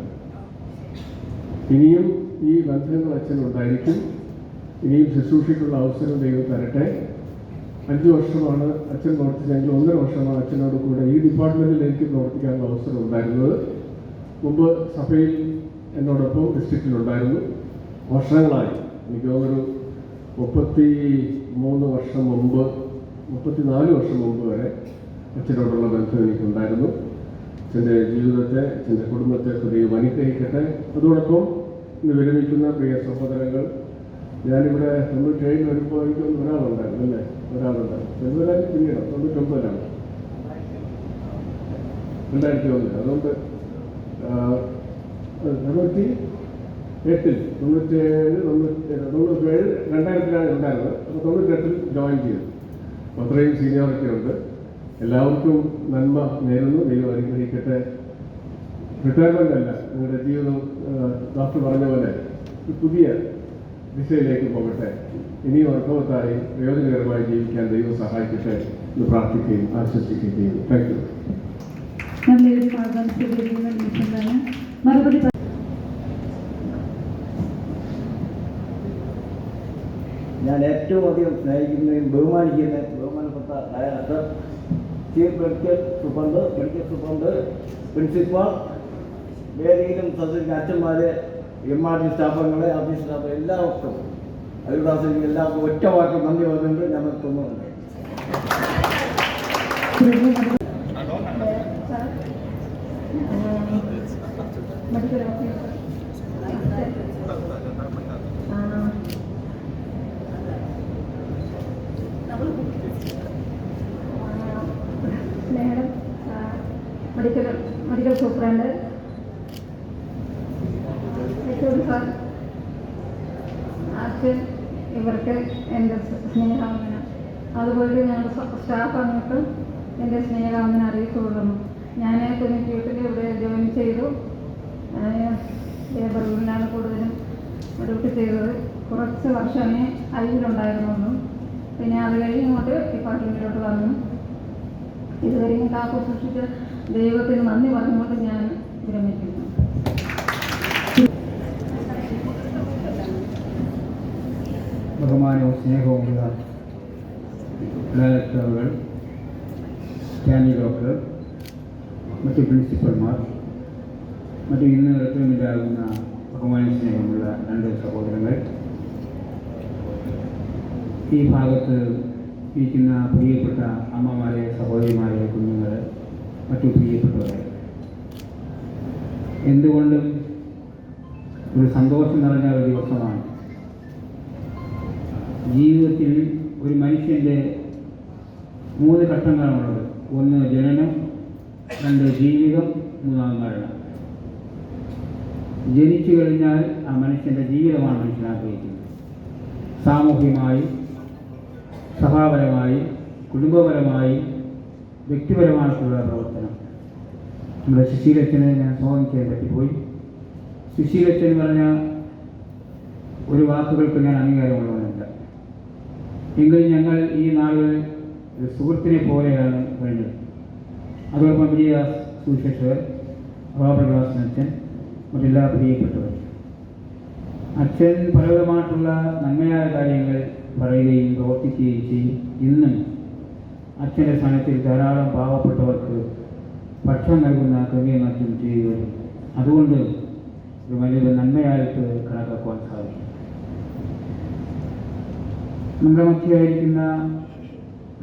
ഇനിയും ഈ ബന്ധങ്ങൾ അച്ഛനുണ്ടായിരിക്കും. ഇനിയും ശുശ്രൂഷയ്ക്കുള്ള അവസരം ദൈവം തരട്ടെ. 5 വർഷമാണ് അച്ഛൻ പ്രവർത്തിച്ചെങ്കിൽ 1.5 വർഷമാണ് അച്ഛനോട് കൂടെ ഈ ഡിപ്പാർട്ട്മെൻറ്റിൽ എനിക്ക് പ്രവർത്തിക്കാനുള്ള അവസരം ഉണ്ടായിരുന്നത്. മുമ്പ് സഭയിൽ എന്നോടൊപ്പം ഡിസ്ട്രിക്റ്റിലുണ്ടായിരുന്നു. വർഷങ്ങളായി, എനിക്ക് തോന്നുന്നു 33 വർഷം മുമ്പ്, 34 വർഷം മുമ്പ് വരെ അച്ഛനോടുള്ള ബന്ധം എനിക്കുണ്ടായിരുന്നു. അച്ഛൻ്റെ ജീവിതത്തെ, അച്ഛൻ്റെ കുടുംബത്തെ ദൈവം അനുഗ്രഹിക്കട്ടെ. അതോടൊപ്പം ഇന്ന് വിരമിക്കുന്ന പ്രിയ സഹോദരങ്ങൾ, ഞാനിവിടെ നമ്മൾ ട്രെയിൻ വരുമ്പോൾ എനിക്കൊന്ന് ഒരാളുണ്ടായിരുന്നു അല്ലേ? ഒരാളുണ്ടായിരുന്നു. 99-ലാണ്. 2001. അതുകൊണ്ട് 98 2007 ഉണ്ടായിരുന്നത്. അപ്പോൾ 98 ജോയിൻ ചെയ്തു. അപ്പോൾ അത്രയും സീനിയോറിറ്റി ഉണ്ട്. എല്ലാവർക്കും നന്മ നേരുന്നു. ദൈവം അനുഗ്രഹിക്കട്ടെ. റിട്ടയർമെൻ്റ് അല്ല, നിങ്ങളുടെ ജീവിതം ഡോക്ടർ പറഞ്ഞ പോലെ ഒരു പുതിയ ദിശയിലേക്ക് പോകട്ടെ. ഇനിയും അർത്ഥവത്തായി പ്രയോജനകരമായി ജീവിക്കാൻ ദൈവം സഹായിക്കട്ടെ എന്ന് പ്രാർത്ഥിക്കുകയും ആശ്വസിക്കുകയും ചെയ്യുന്നു. Thank you. നല്ലൊരു മാർഗം സ്വീകരിക്കുന്ന നിമിഷം തന്നെ മറുപടി ഞാൻ ഏറ്റവും അധികം സ്നേഹിക്കുന്നതും ബഹുമാനപ്പെട്ട director, chief medical superintendent, principal, വേദിയിലും സദസ്സിലും അച്ഛന്മാർ, MRD സ്റ്റാഫുകളെ, ഓഫീസ് സ്റ്റാഫ് എല്ലാവർക്കും അരുദാസിനും എല്ലാവർക്കും ഒറ്റ വാക്ക് നന്ദി പറഞ്ഞുകൊണ്ട് ഞാൻ നിർത്തുന്നുണ്ട്. Medical officer madam, medical superintendent, sir, അച്ഛൻ, ഇവർക്ക് എൻ്റെ സ്നേഹാവന, അതുപോലെ ഞങ്ങളുടെ സ്റ്റാഫ് അങ്ങോട്ട് എൻ്റെ സ്നേഹാവന അറിയിച്ചുകൊള്ളുന്നു. ഞാൻ 98 ഇവിടെ ജോയിൻ ചെയ്തു. ലേബറിലാണ് കൂടുതലും ഡ്യൂട്ടി ചെയ്തത്. കുറച്ച് വർഷമേ അതിലുണ്ടായിരുന്നുള്ളൂ. പിന്നെ അത് കഴിഞ്ഞ് ഇങ്ങോട്ട് ഡിപ്പാർട്ട്മെൻറ്റിലോട്ട് വന്നു. ഇതുവരെയും കാത്തു സൂക്ഷിച്ച് ദൈവത്തിന് നന്ദി പറഞ്ഞുകൊണ്ട് ഞാൻ വിരമിക്കുന്നു. ബഹുമാനവും സ്നേഹവുമുള്ള ഡയറക്ടറുകൾ, സ്റ്റാൻഡിംഗ് ഡോക്ടർ, മറ്റ് പ്രിൻസിപ്പൽമാർ, മറ്റ് ഇന്ന് റിട്ടയർമെൻ്റാകുന്ന ബഹുമാന സ്നേഹമുള്ള 2 സഹോദരങ്ങൾ, ഈ ഭാഗത്ത് ഇരിക്കുന്ന പ്രിയപ്പെട്ട അമ്മമാരെ, സഹോദരിമാരെ, കുഞ്ഞുങ്ങൾ, മറ്റു പ്രിയപ്പെട്ടവരെ, എന്തുകൊണ്ടും ഒരു സന്തോഷം നിറഞ്ഞ ഒരു ദിവസമാണ്. ജീവിതത്തിൽ ഒരു മനുഷ്യൻ്റെ 3 ഘട്ടങ്ങളാണുള്ളത്. 1 ജനനം, 2 ജീവിതം, 3 മരണം. ജനിച്ചു കഴിഞ്ഞാൽ ആ മനുഷ്യൻ്റെ ജീവിതമാണ് മനുഷ്യൻ ആഗ്രഹിക്കുന്നത്. സാമൂഹികമായി, സഭാപരമായി, കുടുംബപരമായി, വ്യക്തിപരമായിട്ടുള്ള പ്രവർത്തനം. നമ്മുടെ സുശീലച്ചനെ ഞാൻ സ്വാഗതം ചെയ്യാൻ പറ്റിപ്പോയി. സുശീലച്ചൻ പറഞ്ഞ ഒരു വാക്കുകൾക്ക് ഞാൻ അംഗീകാരമുള്ളവനല്ല. എങ്കിലും ഞങ്ങൾ ഈ നാളുകളിൽ ഒരു സുഹൃത്തിനെ പോലെയാണ് കഴിഞ്ഞത്. അതോടൊപ്പം വലിയ സുശേഷകർ, റോബർട്ട് ദാസൻ അച്ഛൻ, മറ്റെല്ലാ പ്രിയപ്പെട്ടവർ. അച്ഛൻ പലവിധമായിട്ടുള്ള നന്മയായ കാര്യങ്ങൾ പറയുകയും പ്രവർത്തിക്കുകയും ചെയ്യും. ഇന്നും അച്ഛൻ്റെ സ്ഥാനത്തിൽ ധാരാളം പാവപ്പെട്ടവർക്ക് ഭക്ഷണം നൽകുന്ന ക്രമീകരണം അച്ഛൻ ചെയ്യുകയും അതുകൊണ്ട് ഒരു വലിയൊരു നന്മയായിട്ട് കണക്കാക്കുവാൻ സാധിക്കും. നമ്മുടെ മധ്യയായിരിക്കുന്ന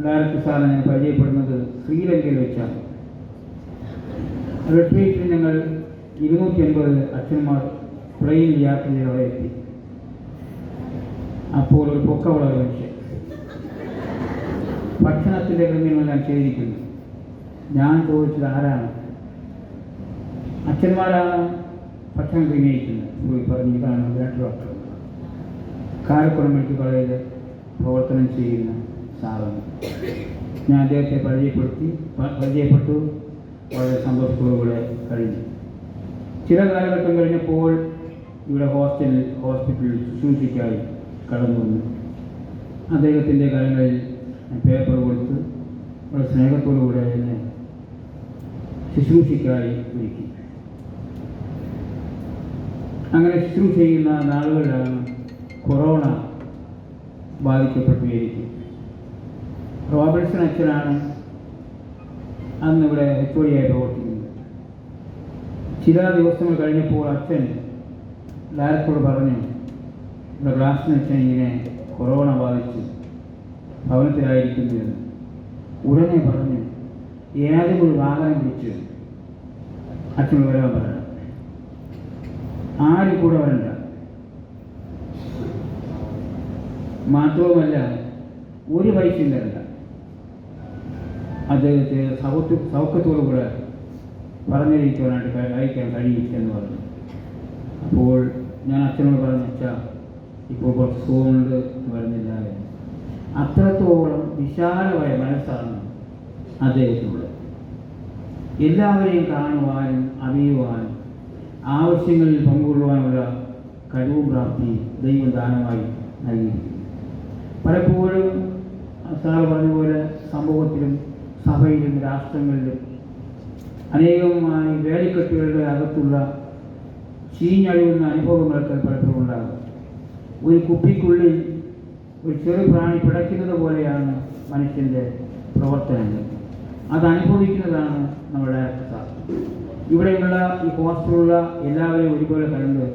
ഡയറക്ടർ സാറിനെ ഞാൻ പരിചയപ്പെടുന്നത് ശ്രീലങ്കയിൽ വെച്ചാണ്. റിട്രീറ്റിൽ ഞങ്ങൾ 250 അച്ഛന്മാർ ട്രെയിനിൽ യാത്ര ചെയ്ത് അവിടെ എത്തി. അപ്പോൾ ഒരു പൊക്കമുള്ള മനുഷ്യൻ ഭക്ഷണത്തിൻ്റെ ക്രമീകരണമെല്ലാം ചെയ്തിരിക്കുന്നു. ഞാൻ ചോദിച്ചത് ആരാണ്? അച്ഛന്മാരാണ് ഭക്ഷണം ക്രമീകരിക്കുന്നത്. പോയി പറഞ്ഞു, ഇതാണ് ഡോക്ടർ, കാരക്കുളം മെഡിക്കൽ കോളേജിൽ പ്രവർത്തനം ചെയ്യുന്ന സാറാണ്. ഞാൻ അദ്ദേഹത്തെ പരിചയപ്പെട്ടു. വളരെ സന്തോഷത്തോടുകൂടെ കഴിഞ്ഞു. ചില കാലഘട്ടം കഴിഞ്ഞപ്പോൾ ഇവിടെ ഹോസ്പിറ്റലിൽ ശുശ്രൂഷയ്ക്കായി കടന്നു വന്നു. അദ്ദേഹത്തിൻ്റെ കാര്യങ്ങളിൽ പേപ്പർ കൊടുത്ത് വളരെ സ്നേഹത്തോടുകൂടെ എന്നെ ശുശ്രൂഷയ്ക്കായി ഒരുക്കി. അങ്ങനെ ശുശ്രൂഷ ചെയ്യുന്ന നാളുകളിലാണ് കൊറോണ ബാധിക്കപ്പെട്ടു എനിക്ക്. റോബർട്ട്സൺ അച്ഛനാണ് അന്നിവിടെ HOD പ്രവർത്തിക്കുന്നത്. ചില ദിവസങ്ങൾ കഴിഞ്ഞപ്പോൾ അച്ഛൻ ഡയറക്ടറോട് പറഞ്ഞു, ഇവിടെ ക്ലാസ്സിന് അച്ഛൻ ഇങ്ങനെ കൊറോണ ബാധിച്ചു ഭവനത്തിലായിരിക്കുന്നു. ഉടനെ പറഞ്ഞു, ഏതെങ്കിലും ഒരു വാഹനം വിളിച്ച് അച്ഛനോട് വരാൻ പറയണം, ആരും കൂടെ വരണ്ട. മാത്രവുമല്ല ഒരു പൈസയും തരണ്ട. അദ്ദേഹത്തെ സൗഖ്യത്തോടുകൂടെ പറഞ്ഞിരിക്കുവാനായിട്ട് അയക്കാൻ കഴിയും എന്ന് പറഞ്ഞു. അപ്പോൾ ഞാൻ അച്ഛനോട് പറഞ്ഞു, അച്ഛാ ഇപ്പോൾ കുറച്ച് സുഖമുണ്ട് എന്ന് പറഞ്ഞില്ല. അത്രത്തോളം വിശാലമായ മനസ്സാണ് അദ്ദേഹത്തിനുള്ളത്. എല്ലാവരെയും കാണുവാനും അറിയുവാനും ആവശ്യങ്ങളിൽ പങ്കുകൊള്ളുവാനുള്ള കഴിവും പ്രാപ്തി ദൈവം ദാനമായി നൽകിയിരിക്കുന്നു. പലപ്പോഴും സാർ പറഞ്ഞതുപോലെ സമൂഹത്തിലും സഭയിലും രാഷ്ട്രങ്ങളിലും അനേകമായി വേലിക്കെട്ടുകളുടെ അകത്തുള്ള ചീഞ്ഞഴിയുന്ന അനുഭവങ്ങളൊക്കെ പലപ്പോഴും ഉണ്ടാകും. ഒരു കുപ്പിക്കുള്ളിൽ ഒരു ചെറു പ്രാണി പിടയ്ക്കുന്നത് പോലെയാണ് മനുഷ്യൻ്റെ പ്രവർത്തനങ്ങൾ. അതനുഭവിക്കുന്നതാണ് നമ്മുടെ സാർ. ഇവിടെയുള്ള ഈ ഹോസ്റ്റലുള്ള എല്ലാവരെയും ഒരുപോലെ കണ്ട്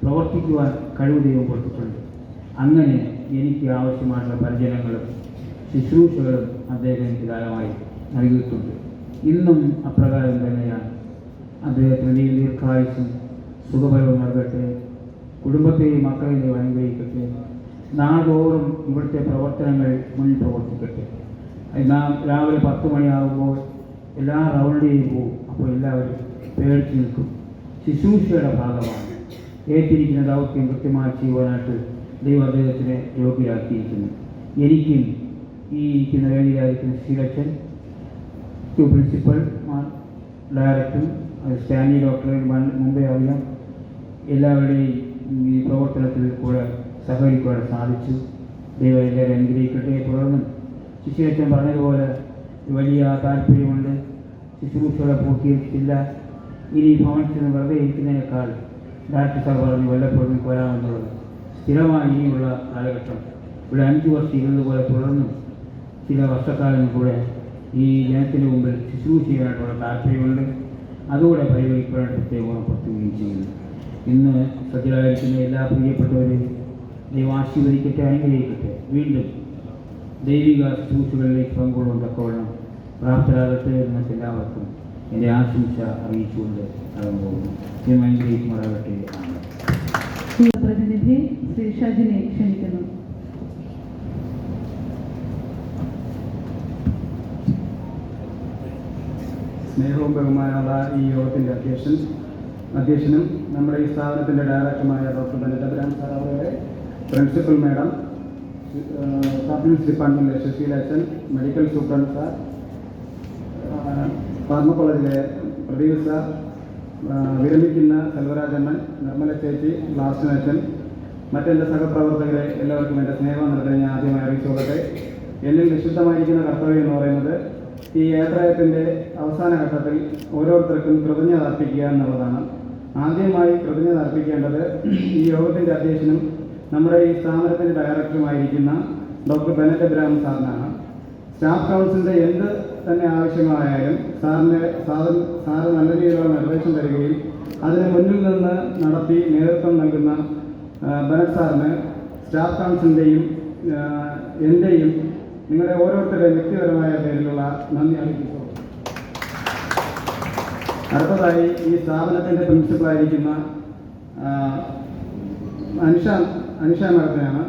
പ്രവർത്തിക്കുവാൻ കഴിവ് ദൈവം കൊടുത്തിട്ടുണ്ട്. അങ്ങനെ എനിക്ക് ആവശ്യമായിട്ടുള്ള പരിചരണങ്ങളും ശുശ്രൂഷകളും അദ്ദേഹം എനിക്ക് ധാരാളമായി നൽകിയിട്ടുണ്ട്. ഇന്നും അപ്രകാരം തന്നെയാണ്. അദ്ദേഹത്തിന് ദീർഘായുസ്സും സുഖപരവും നൽകട്ടെ. കുടുംബത്തെയും മക്കളെയും അനുഗ്രഹിക്കട്ടെ. നാളോറും ഇവിടുത്തെ പ്രവർത്തനങ്ങൾ മുന്നിൽ പ്രവർത്തിക്കട്ടെ. നാം രാവിലെ 10 മണിയാകുമ്പോൾ എല്ലാ റൗണ്ടിലും പോകും. അപ്പോൾ എല്ലാവരും പേടിച്ച് നിൽക്കും. ശുശ്രൂഷയുടെ ഭാഗമാണ്. ഏറ്റിരിക്കുന്ന ദൗത്യം കൃത്യമായി ചെയ്യുവാനായിട്ട് ദൈവം അദ്ദേഹത്തിനെ യോഗ്യരാക്കിയിരിക്കുന്നു. എനിക്കും ഈ ഇരിക്കുന്ന വേദിയിലായിരിക്കുന്ന ശ്രീലച്ചൻ, പ്രിൻസിപ്പൽ, ഡയറക്ടറും സ്റ്റാൻലി ഡോക്ടറെ മുമ്പേ അറിയാം, എല്ലാവരുടെയും ഈ പ്രവർത്തനത്തിൽ കൂടെ സഹകരിക്കുവാൻ സാധിച്ചു. ദൈവം എല്ലാവരും അനുഗ്രഹിക്കട്ടെ. തുടർന്നും ശിശുരച്ചൻ പറഞ്ഞതുപോലെ വലിയ താല്പര്യമുണ്ട്. ശുശ്രൂഷകളെ പൂർത്തീകരിച്ചിട്ടില്ല. ഇനി ഭവനത്തിൽ നിന്ന് വെറുതെ ഇരിക്കുന്നതിനേക്കാൾ ഡയറക്ടർ സാർ പറഞ്ഞ് വല്ലപ്പോഴും വരാമെന്നുള്ളത് സ്ഥിരമായി ഇനിയുള്ള കാലഘട്ടം ഇവിടെ 5 വർഷം ഇരുന്നതുപോലെ തുടർന്നും ചില വർഷക്കാലം കൂടെ ഈ ജനത്തിൻ്റെ മുമ്പിൽ ശുശ്രൂഷ ചെയ്യാനായിട്ടുള്ള താല്പര്യമുണ്ട്. അതുകൂടെ പരിഗണിക്കുവാനായിട്ട് പ്രത്യേകം ഓർമ്മപ്പെടുത്തുകയും ചെയ്യുന്നു. ഇന്ന് സജ്ജരായിരിക്കുന്ന എല്ലാ പ്രിയപ്പെട്ടവരെയും ദൈവം ആശീർവദിക്കട്ടെ, അനുഗ്രഹിക്കട്ടെ. വീണ്ടും ദൈവിക ശുശ്രൂഷകളിലേക്ക് പങ്കുകൊള്ളുവാൻ തക്കവണ്ണം പ്രാപ്തരാകട്ടെ എന്ന് എല്ലാവർക്കും എൻ്റെ ആശംസ അറിയിച്ചുകൊണ്ട് കടന്നു പോകുന്നു. ദൈവം അനുഗ്രഹിക്കുമാറാകട്ടെ. പ്രതിനിധി ശ്രീ ഷജിനെ ക്ഷണിക്കുന്നു. സ്നേഹവും ബഹുമാനമുള്ള ഈ യോഗത്തിൻ്റെ അധ്യക്ഷനും നമ്മുടെ ഈ സ്ഥാപനത്തിൻ്റെ ഡയറക്ടറുമായ ഡോക്ടർ ബെനറ്റ് സാർ അവരുടെ, പ്രിൻസിപ്പൽ മാഡം, സപ്ലിമെന്റ്സ് ഡിപ്പാർട്ട്മെൻറ്റിലെ ശശീലച്ചൻ, മെഡിക്കൽ സൂപ്രണ്ട് സാർ, ഫാർമക്കോളേജിലെ പ്രദീപ് സാർ, വിരമിക്കുന്ന സെൽവരാജമ്മൻ, നിർമ്മല ചേച്ചി, ലാസ്റ്റനച്ചൻ, മറ്റെൻ്റെ സഹപ്രവർത്തകരെ എല്ലാവർക്കും എൻ്റെ സ്നേഹം നൽകാൻ ഞാൻ ആദ്യമായി അറിയിച്ചുകൊള്ളട്ടെ. എന്നിൽ നിക്ഷിപ്തമായിരിക്കുന്ന കർത്തവ്യം എന്ന് പറയുന്നത് ഈ യാത്രയത്തിൻ്റെ അവസാന ഘട്ടത്തിൽ ഓരോരുത്തർക്കും കൃതജ്ഞത അർപ്പിക്കുക എന്നുള്ളതാണ്. ആദ്യമായി കൃതജ്ഞത അർപ്പിക്കേണ്ടത് ഈ യോഗത്തിൻ്റെ അധ്യക്ഷനും നമ്മുടെ ഈ സ്ഥാപനത്തിൻ്റെ ഡയറക്ടറുമായിരിക്കുന്ന ഡോക്ടർ ബെനറ്റ് എബ്രഹാം സാറിനാണ്. സ്റ്റാഫ് കൗൺസിലിൻ്റെ എന്ത് തന്നെ ആവശ്യങ്ങളായാലും സാറ് നല്ല രീതിയിലുള്ള നിർദ്ദേശം തരികയും അതിന് മുന്നിൽ നിന്ന് നടത്തി നേതൃത്വം നൽകുന്ന ബെനറ്റ് സാറിന് സ്റ്റാഫ് കൗൺസിലിൻ്റെയും എൻ്റെയും നിങ്ങളുടെ ഓരോരുത്തരുടെയും വ്യക്തിപരമായ പേരിലുള്ള നന്ദി അറിയിക്കുന്നു. അടുത്തതായി ഈ സ്ഥാപനത്തിൻ്റെ പ്രിൻസിപ്പളായിരിക്കുന്ന അനിഷ മാഡത്തിനാണ്.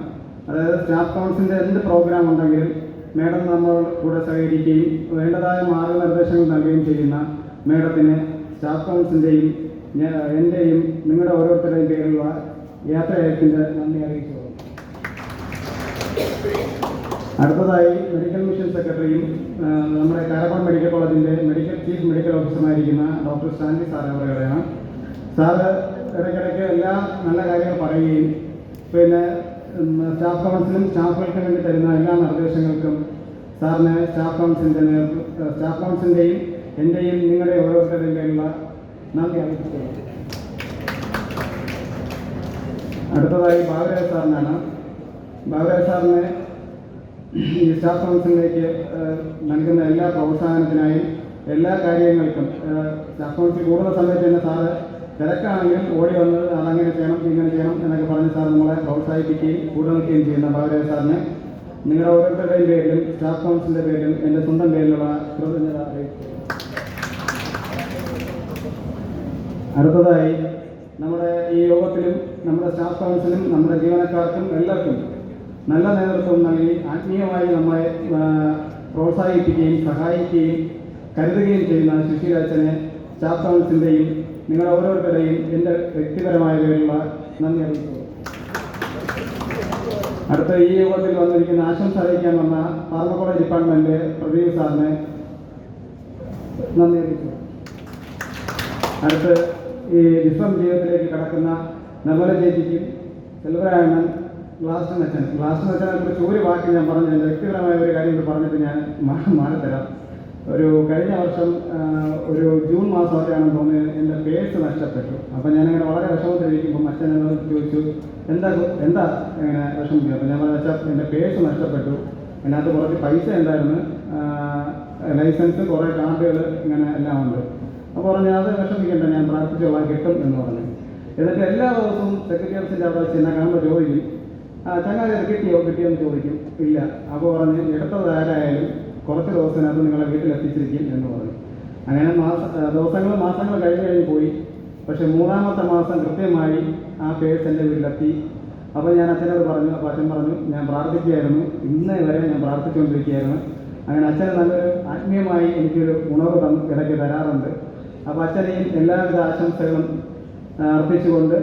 അതായത് സ്റ്റാഫ് കൗൺസിലിൻ്റെ എന്ത് പ്രോഗ്രാം ഉണ്ടെങ്കിലും മേഡം നമ്മൾ കൂടെ സഹകരിക്കുകയും വേണ്ടതായ മാർഗനിർദ്ദേശങ്ങൾ നൽകുകയും ചെയ്യുന്ന മേഡത്തിന് സ്റ്റാഫ് കൗൺസിലിൻ്റെയും എൻ്റെയും നിങ്ങളുടെ ഓരോരുത്തരുടെയും പേരിലുള്ള യാത്രയയത്തിൻ്റെ നന്ദി അറിയിച്ചു. അടുത്തതായി മെഡിക്കൽ മിഷൻ സെക്രട്ടറിയും നമ്മുടെ കാരക്കോട് മെഡിക്കൽ കോളേജിൻ്റെ ചീഫ് മെഡിക്കൽ ഓഫീസറുമായിരിക്കുന്ന ഡോക്ടർ സ്റ്റാൻലി സാർ അവരുടെയാണ്. സാറ് ഇടയ്ക്കിടയ്ക്ക് എല്ലാ നല്ല കാര്യങ്ങൾ പറയുകയും പിന്നെ സ്റ്റാഫ് കൗൺസിലും സ്റ്റാഫുകൾക്ക് വേണ്ടി തരുന്ന എല്ലാ നിർദ്ദേശങ്ങൾക്കും സാറിന് സ്റ്റാഫ് കൗൺസിലിൻ്റെയും എൻ്റെയും നിങ്ങളുടെ ഓരോരുത്തരുടെയും പേരിലുള്ള നന്ദി അറിയിച്ചു. അടുത്തതായി ബാബുരാജ് സാറിനാണ്. ബാബുരാജ് സാറിന് ഈ സ്റ്റാഫ് കൗൺസിലിലേക്ക് നൽകുന്ന എല്ലാ പ്രോത്സാഹനത്തിനായും എല്ലാ കാര്യങ്ങൾക്കും സ്റ്റാഫ് കൗൺസിൽ കൂടുന്ന സമയത്ത് തന്നെ സാറ് തിരക്കാണെങ്കിലും ഓടി വന്ന് അതങ്ങനെ ചെയ്യണം ഇങ്ങനെ ചെയ്യണം എന്നൊക്കെ പറഞ്ഞ് സാർ നമ്മളെ പ്രോത്സാഹിപ്പിക്കുകയും കൂടെ നിൽക്കുകയും ചെയ്യുന്ന ബാബുരാജ് സാറിന് നിങ്ങളുടെ ഓരോരുത്തരുടെയും പേരിലും സ്റ്റാഫ് കൗൺസിലിൻ്റെ പേരിലും എൻ്റെ സ്വന്തം പേരിലുള്ള കൃതജ്ഞത അറിയിച്ചു. അടുത്തതായി നമ്മുടെ ഈ യോഗത്തിലും നമ്മുടെ സ്റ്റാഫ് കൗൺസിലും നമ്മുടെ ജീവനക്കാർക്കും എല്ലാവർക്കും നല്ല നേതൃത്വം നൽകി ആത്മീയമായി നമ്മളെ പ്രോത്സാഹിപ്പിക്കുകയും സഹായിക്കുകയും കരുതുകയും ചെയ്യുന്ന സുശീലച്ചനെ സ്റ്റാഫ് കൗൺസിലിൻ്റെയും നിങ്ങളുടെ ഓരോരുത്തരുടെയും എൻ്റെ വ്യക്തിപരമായ പേരിലുള്ള നന്ദി അറിയിച്ചു. അടുത്ത ഈ യോഗത്തിൽ വന്നിരിക്കുന്ന ആശംസ അറിയിക്കാൻ വന്ന ഫാർമക്കോളജി ഡിപ്പാർട്ട്മെന്റ് പ്രദീപ് സാറിന് നന്ദി അറിയിച്ചു. അടുത്ത് ഈ വിശ്വം ജീവിതത്തിലേക്ക് കടക്കുന്ന നിർമ്മല ചേച്ചിക്കും സെൽവരായണ്ണൻ ഗ്ലാസ് അച്ഛനെ കുറിച്ച് ഒരു വാക്ക് ഞാൻ പറഞ്ഞു. എൻ്റെ വ്യക്തിപരമായ ഒരു കാര്യം പറഞ്ഞിട്ട് ഞാൻ മാറിത്തരാം. കഴിഞ്ഞ വർഷം ഒരു ജൂൺ മാസമൊക്കെയാണെന്ന് തോന്നുന്നത് എൻ്റെ പേഴ്സ് നഷ്ടപ്പെട്ടു. അപ്പം ഞാനിങ്ങനെ വളരെ വിഷമത്തിലിരിക്കുമ്പോൾ അച്ഛൻ എന്നോട് ചോദിച്ചു എന്താ ഇങ്ങനെ വിഷമിക്കുക. അപ്പം ഞാൻ പറഞ്ഞ വെച്ചാൽ എൻ്റെ പേഴ്സ് നഷ്ടപ്പെട്ടു, അതിനകത്ത് കുറച്ച് പൈസ ഉണ്ടായിരുന്നു, ലൈസൻസ്, കുറേ കാർഡുകൾ ഇങ്ങനെ എല്ലാം ഉണ്ട്. അപ്പോൾ പറഞ്ഞു അത് വിഷമിക്കേണ്ട, ഞാൻ പ്രാർത്ഥിച്ചോളാം, കിട്ടും എന്ന് പറഞ്ഞു. എന്നിട്ട് എല്ലാ ദിവസവും സെക്രട്ടേറിയറ്റിൻ്റെ അവിടെ ചെന്നാൽ കാണുമ്പോൾ ചോദിക്കും ചങ്ങാതി കിട്ടിയോ എന്ന് ചോദിക്കും. ഇല്ല. അപ്പോൾ പറഞ്ഞ് എടുത്തത് ആരായാലും കുറച്ച് ദിവസത്തിനകത്ത് നിങ്ങളെ വീട്ടിലെത്തിച്ചിരിക്കും എന്ന് പറഞ്ഞു. അങ്ങനെ മാസങ്ങൾ കഴിഞ്ഞ് പോയി. പക്ഷെ മൂന്നാമത്തെ മാസം കൃത്യമായി ആ പേഴ്സ് എൻ്റെ വീട്ടിലെത്തി. അപ്പോൾ ഞാൻ അച്ഛനോട് പറഞ്ഞു. അപ്പോൾ അച്ഛൻ പറഞ്ഞു ഞാൻ പ്രാർത്ഥിക്കുകയായിരുന്നു, ഇന്നേ വരെ ഞാൻ പ്രാർത്ഥിച്ചുകൊണ്ടിരിക്കുകയായിരുന്നു. അങ്ങനെ അച്ഛന് നല്ലൊരു ആത്മീയമായി എനിക്കൊരു ഉണർവ് ഇടയ്ക്ക് തരാറുണ്ട്. അപ്പോൾ അച്ഛനെയും എല്ലാവിധ ആശംസകളും അർപ്പിച്ചുകൊണ്ട്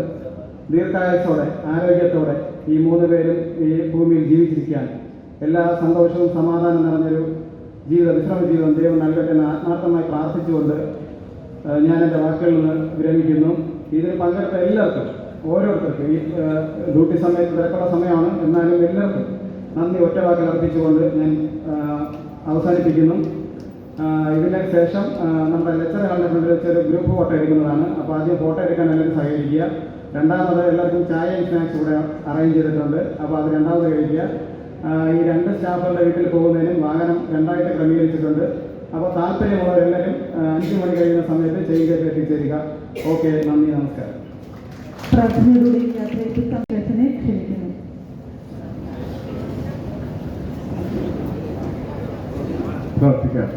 ദീർഘായുസ്സോടെ ആരോഗ്യത്തോടെ ഈ 3 പേരും ഈ ഭൂമിയിൽ ജീവിച്ചിരിക്കാൻ എല്ലാ സന്തോഷവും സമാധാനം നിറഞ്ഞൊരു വിശ്രമ ജീവിതം ദൈവം നൽകട്ടെ എന്ന് ആത്മാർത്ഥമായി പ്രാർത്ഥിച്ചുകൊണ്ട് ഞാൻ എൻ്റെ വാക്കുകളിൽ നിന്ന് വിരമിക്കുന്നു. ഇതിൽ പങ്കെടുത്ത എല്ലാവർക്കും ഓരോരുത്തർക്കും ഈ ഡ്യൂട്ടി സമയത്ത് തിരക്കുള്ള സമയമാണ്, എന്നാലും എല്ലാവർക്കും നന്ദി ഒറ്റ വാക്കിൽ അർപ്പിച്ചുകൊണ്ട് ഞാൻ അവസാനിപ്പിക്കുന്നു. ഇതിന് ശേഷം നമ്മുടെ ലെക്ചർ ഹാളിനെ ഫ്രണ്ടിൽ വെച്ചൊരു ഗ്രൂപ്പ് ഫോട്ടോ എടുക്കുന്നതാണ്. അപ്പോൾ ആദ്യം ഫോട്ടോ എടുക്കാൻ എല്ലാവരും സഹകരിക്കുക. രണ്ടാമത് എല്ലാവർക്കും ചായയും സ്നാക്സ് ഇവിടെ അറേഞ്ച് ചെയ്തിട്ടുണ്ട്. അപ്പോൾ അത് രണ്ടാമത് കഴിക്കുക. ഈ 2 സ്റ്റാഫുകളുടെ വീട്ടിൽ പോകുന്നതിനും വാഹനം 2ആയിട്ട് ക്രമീകരിച്ചിട്ടുണ്ട്. അപ്പോൾ താല്പര്യമുള്ളവരെല്ലാവരും 5 മണി കഴിയുന്ന സമയത്ത് ചെയിലേക്ക് എത്തിച്ചേരുക. ഓക്കെ, നന്ദി, നമസ്കാരം. പ്രാർത്ഥനയിലൂടെ യാത്രയ്ക്ക് സംഘത്തിനെ ക്ഷണിക്കുന്നു. പ്രാർത്ഥിക്കാം.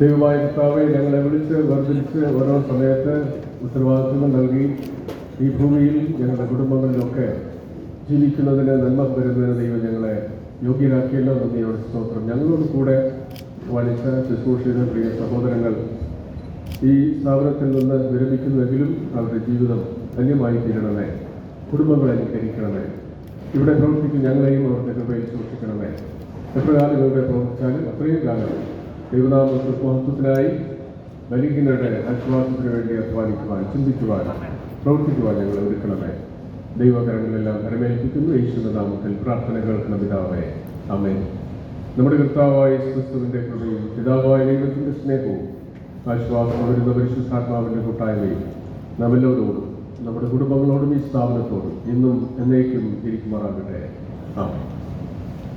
ദൈവമായ കർത്താവെ, ഞങ്ങളെ വിളിച്ച് വർദ്ധിച്ച് ഓരോ സമയത്ത് ഉത്തരവാദിത്വങ്ങൾ നൽകി ഈ ഭൂമിയിൽ ഞങ്ങളുടെ കുടുംബങ്ങളിലൊക്കെ ജീവിക്കുന്നതിന് നന്മ വരുന്നതിന് ദൈവം ഞങ്ങളെ യോഗ്യരാക്കിയല്ലോ. നന്ദിയോട് സ്തോത്രം. ഞങ്ങളോട് കൂടെ വലിച്ച ശുശ്രൂഷയുടെ പ്രിയ സഹോദരങ്ങൾ ഈ സ്ഥാപനത്തിൽ നിന്ന് വിരമിക്കുന്നുവെങ്കിലും അവരുടെ ജീവിതം ധന്യമായി തീരണമേ. കുടുംബങ്ങളെ അനുകരിക്കണമേ. ഇവിടെ പ്രവർത്തിക്കും ഞങ്ങളെയും അവരുടെ കൃപയിൽ സൂക്ഷിക്കണമേ. എപ്രകാലം ഇവിടെ പ്രവർത്തിച്ചാലും അത്രയും കാലം ദൈവനാമത്വത്തിനായി മനുഷ്യരുടെ ആശ്വാസത്തിന് വേണ്ടി അധ്വാനിക്കുവാൻ, ചിന്തിക്കുവാൻ, പ്രവർത്തിക്കുവാൻ ഞങ്ങളെ ഒരുക്കണമേ. ദൈവകരങ്ങളെല്ലാം പരമേൽപ്പിക്കുന്നു. യേശുവിന്റെ നാമത്തിൽ പ്രാർത്ഥന കേൾക്കുന്ന പിതാവേ, ആമേൻ. നമ്മുടെ കർത്താവായ ക്രിസ്തുവിന്റെ കൃപയും പിതാവായ ദൈവത്തിന്റെ സ്നേഹവും ആശ്വാസം വരുന്ന പരിശുദ്ധാത്മാവിന്റെ കൂട്ടായ്മയും നാം എല്ലാവരോടും നമ്മുടെ കുടുംബങ്ങളോടും ഈ സ്ഥാപനത്തോടും ഇന്നും എന്നേക്കും ഇരിക്കുമാറാകട്ടെ. ആമേൻ.